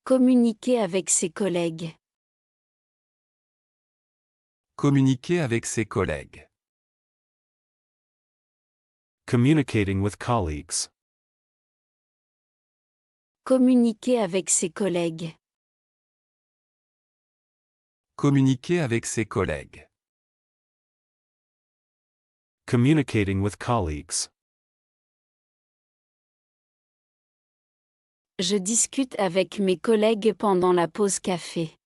Communiquer avec ses collègues. Communiquer avec ses collègues. Communicating with colleagues. Communiquer avec ses collègues. Communiquer avec ses collègues. Communicating with colleagues. Je discute avec mes collègues pendant la pause café.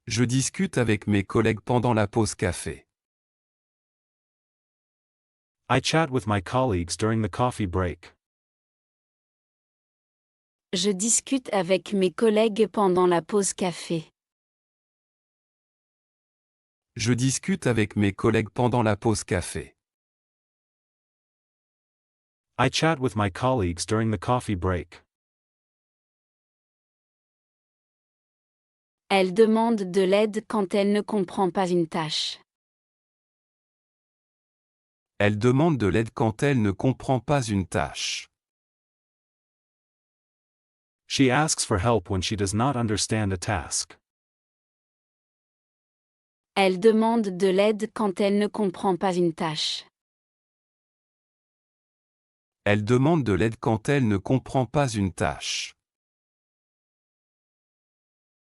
Je discute avec mes collègues pendant la pause café. I chat with my colleagues during the coffee break. Je discute avec mes collègues pendant la pause café. Je discute avec mes collègues pendant la pause café. I chat with my colleagues during the coffee break. Elle demande de l'aide quand elle ne comprend pas une tâche. Elle demande de l'aide quand elle ne comprend pas une tâche. She asks for help when she does not understand a task. Elle demande de l'aide quand elle ne comprend pas une tâche. Elle demande de l'aide quand elle ne comprend pas une tâche.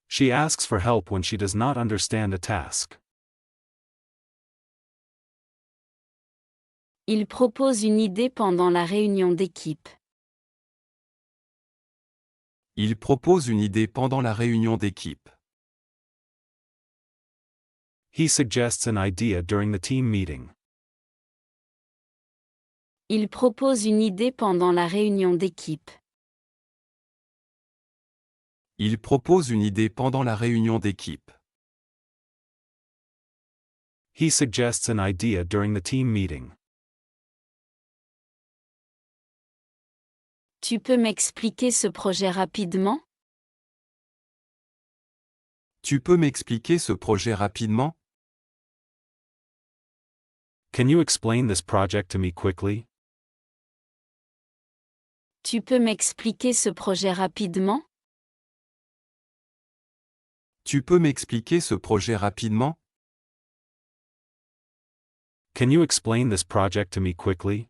She asks for help when she does not understand a task. Il propose une idée pendant la réunion d'équipe. Il propose une idée pendant la réunion d'équipe. He suggests an idea during the team meeting. Il propose une idée pendant la réunion d'équipe. Il propose une idée pendant la réunion d'équipe. He suggests an idea during the team meeting. Tu peux m'expliquer ce projet rapidement? Tu peux m'expliquer ce projet rapidement? Can you explain this project to me quickly? Tu peux m'expliquer ce projet rapidement? Tu peux m'expliquer ce projet rapidement? Can you explain this project to me quickly?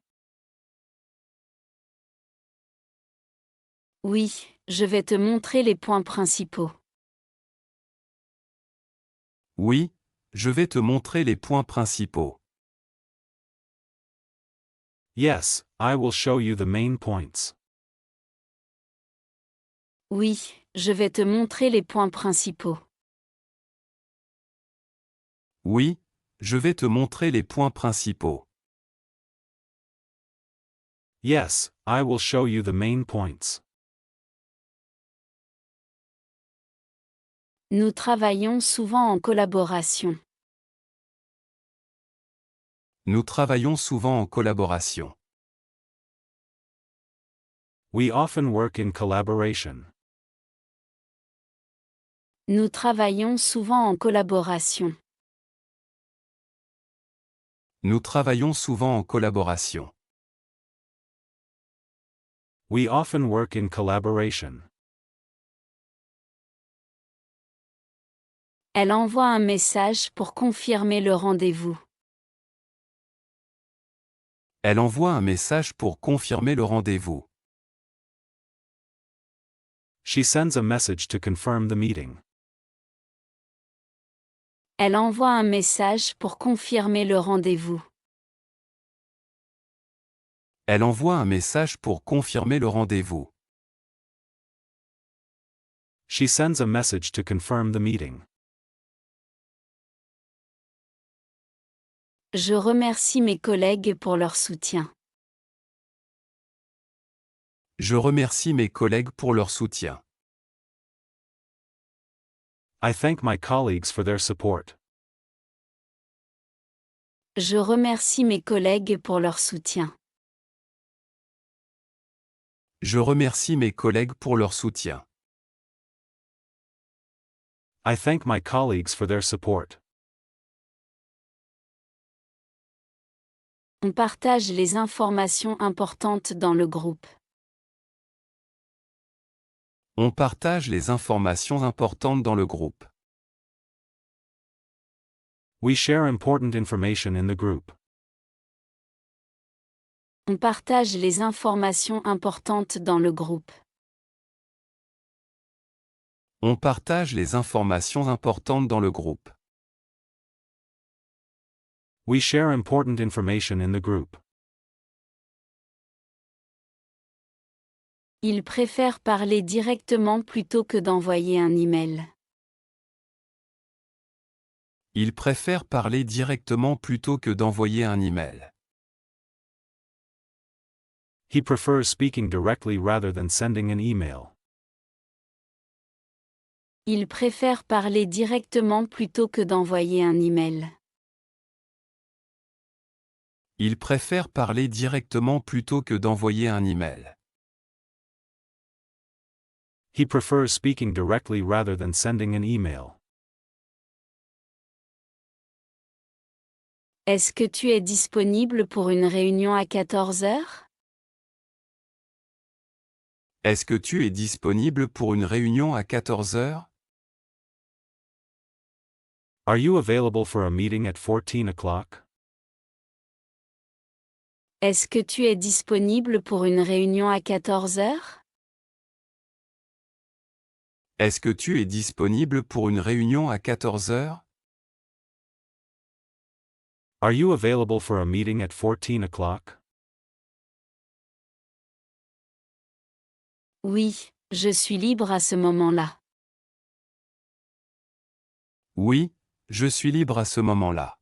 Oui, je vais te montrer les points principaux. Oui, je vais te montrer les points principaux. Yes, I will show you the main points. Oui, je vais te montrer les points principaux. Oui, je vais te montrer les points principaux. Yes, I will show you the main points. Nous travaillons souvent en collaboration. Nous travaillons souvent en collaboration. We often work in collaboration. Nous travaillons souvent en collaboration. Nous travaillons souvent en collaboration. We often work in collaboration. Elle envoie un message pour confirmer le rendez-vous. Elle envoie un message pour confirmer le rendez-vous. She sends a message to confirm the meeting. Elle envoie un message pour confirmer le rendez-vous. Elle envoie un message pour confirmer le rendez-vous. She sends a message to confirm the meeting. Je remercie mes collègues pour leur soutien. Je remercie mes collègues pour leur soutien. I thank my colleagues for their support. Je remercie mes collègues pour leur soutien. Je remercie mes collègues pour leur soutien. I thank my colleagues for their support. On partage les informations importantes dans le groupe. On partage les informations importantes dans le groupe. We share important information in the group. On partage les informations importantes dans le groupe. On partage les informations importantes dans le groupe. We share important information in the group. Il préfère parler directement plutôt que d'envoyer un email. Il préfère parler directement plutôt que d'envoyer un email. He prefers speaking directly rather than sending an email. Il préfère parler directement plutôt que d'envoyer un email. Il préfère parler directement plutôt que d'envoyer un email. He prefers speaking directly rather than sending an email. Est-ce que tu es disponible pour une réunion à 14 heures? Est-ce que tu es disponible pour une réunion à 14 heures? Are you available for a meeting at 14 o'clock? Est-ce que tu es disponible pour une réunion à 14 heures? Est-ce que tu es disponible pour une réunion à 14 heures? Are you available for a meeting at 14 o'clock? Oui, je suis libre à ce moment-là. Oui, je suis libre à ce moment-là.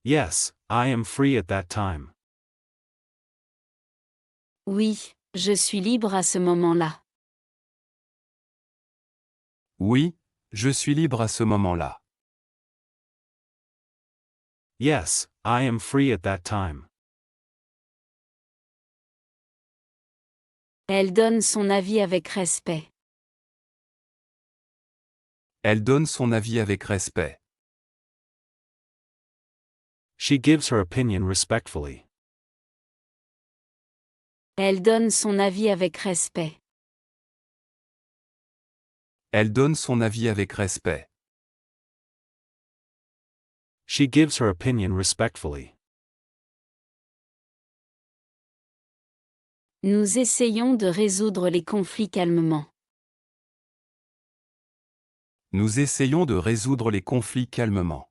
Yes, I am free at that time. Oui, je suis libre à ce moment-là. Oui, je suis libre à ce moment-là. Yes, I am free at that time. Elle donne son avis avec respect. Elle donne son avis avec respect. She gives her opinion respectfully. Elle donne son avis avec respect. Elle donne son avis avec respect. She gives her opinion respectfully. Nous essayons de résoudre les conflits calmement. Nous essayons de résoudre les conflits calmement.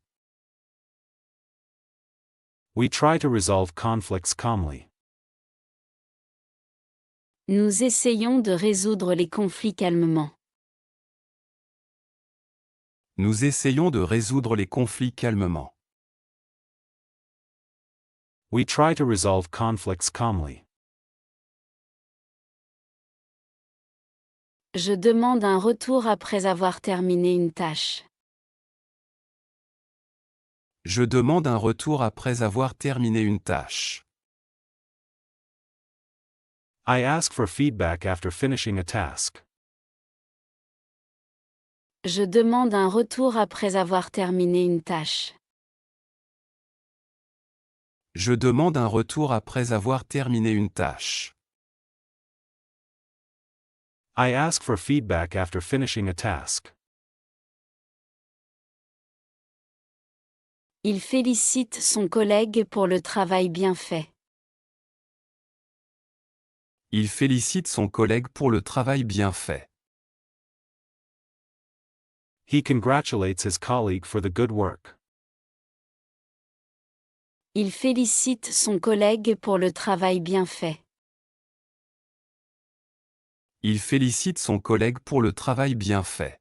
We try to resolve conflicts calmly. Nous essayons de résoudre les conflits calmement. Nous essayons de résoudre les conflits calmement. We try to resolve conflicts calmly. Je demande un retour après avoir terminé une tâche. Je demande un retour après avoir terminé une tâche. I ask for feedback after finishing a task. Je demande un retour après avoir terminé une tâche. Je demande un retour après avoir terminé une tâche. I ask for feedback after finishing a task. Il félicite son collègue pour le travail bien fait. Il félicite son collègue pour le travail bien fait. He congratulates his colleague for the good work. Il félicite son collègue pour le travail bien fait. Il félicite son collègue pour le travail bien fait.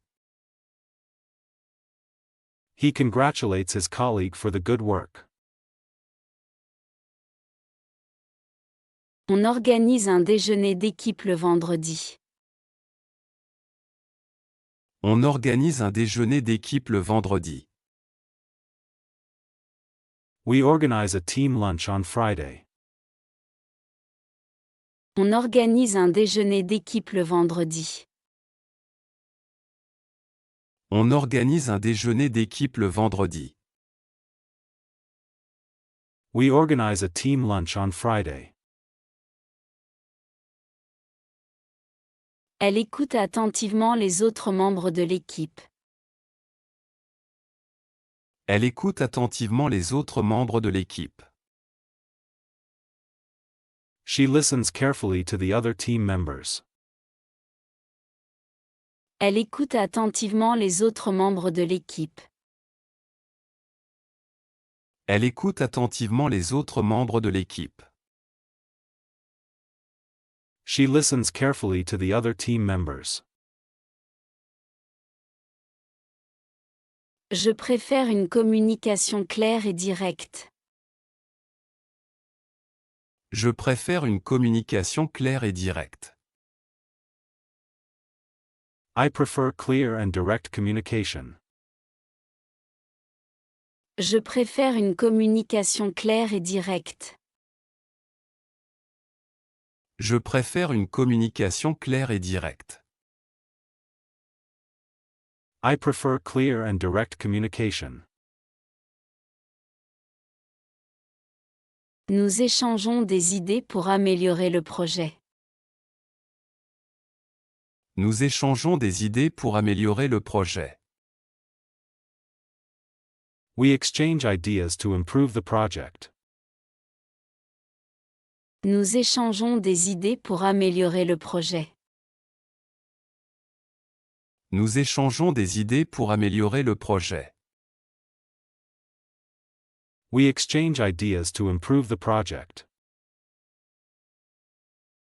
He congratulates his colleague for the good work. On organise un déjeuner d'équipe le vendredi. On organise un déjeuner d'équipe le vendredi. We organize a team lunch on Friday. On organise un déjeuner d'équipe le vendredi. On organise un déjeuner d'équipe le vendredi. We organize a team lunch on Friday. Elle écoute attentivement les autres membres de l'équipe. Elle écoute attentivement les autres membres de l'équipe. She listens carefully to the other team members. Elle écoute attentivement les autres membres de l'équipe. Elle écoute attentivement les autres membres de l'équipe. She listens carefully to the other team members. Je préfère une communication claire et directe. Je préfère une communication claire et directe. I prefer clear and direct communication. Je préfère une communication claire et directe. Je préfère une communication claire et directe. I prefer clear and direct communication. Nous échangeons des idées pour améliorer le projet. Nous échangeons des idées pour améliorer le projet. We exchange ideas to improve the project. Nous échangeons des idées pour améliorer le projet. Nous échangeons des idées pour améliorer le projet. We exchange ideas to improve the project.